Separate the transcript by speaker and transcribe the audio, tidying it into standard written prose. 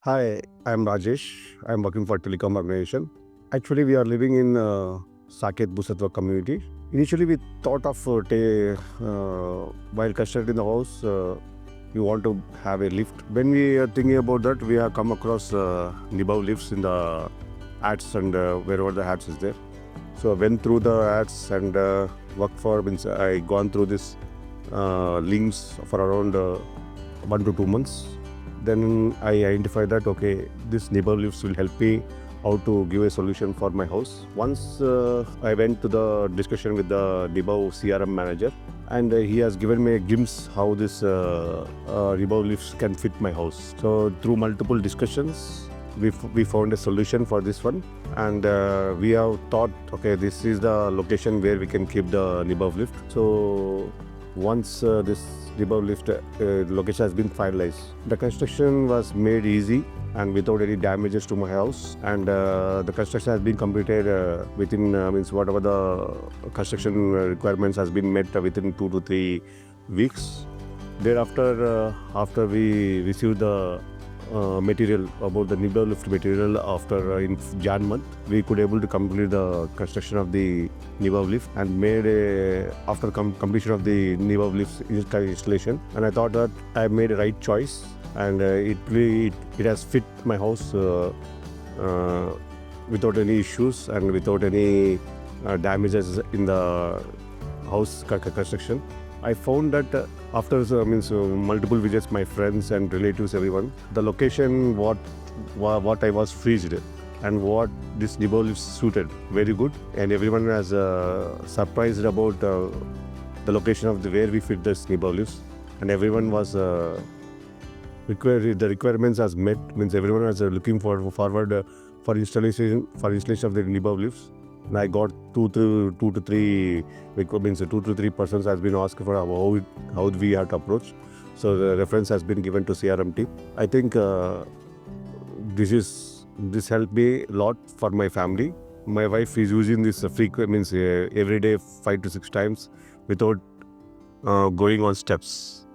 Speaker 1: Hi, I'm Rajesh. I'm working for telecom organization. Actually, we are living in Saket Busatwa community. Initially, we thought of while constructing the house, we want to have a lift. When we are thinking about that, we have come across Nibav lifts in the ads and wherever the ads is there. So I went through the ads and worked for means I gone through this links for around 1 to 2 months. Then I identified that okay, this neighbor lifts will help me how to give a solution for my house. Once I went to the discussion with the Nibav CRM manager, and he has given me a glimpse how this Nibav lifts can fit my house. So through multiple discussions, we found a solution for this one, and we have thought okay, this is the location where we can keep the Nibav lift. So once this Nibav lift location has been finalized, the construction was made easy and without any damages to my house, and the construction has been completed within means whatever the construction requirements has been met within 2 to 3 weeks. Thereafter, after we received the material about the Nibav lift material after in Jan month, we could able to complete the construction of the Nibav lift and made a after completion of the Nibav lift installation. And I thought that I made a right choice, and it has fit my house without any issues and without any damages in the house construction. I found that after multiple visits, my friends and relatives, everyone, the location what I was freezed and what this Nibav lift suited very good, and everyone was surprised about the location of where we fit this Nibav lifts, and everyone was the requirements as met, means everyone was looking forward for installation of the Nibav lifts. And I got two to three means 2 to 3 persons has been asked for how we have to approach. So the reference has been given to CRM team. I think this helped me a lot for my family. My wife is using this frequent means every day 5 to 6 times without going on steps.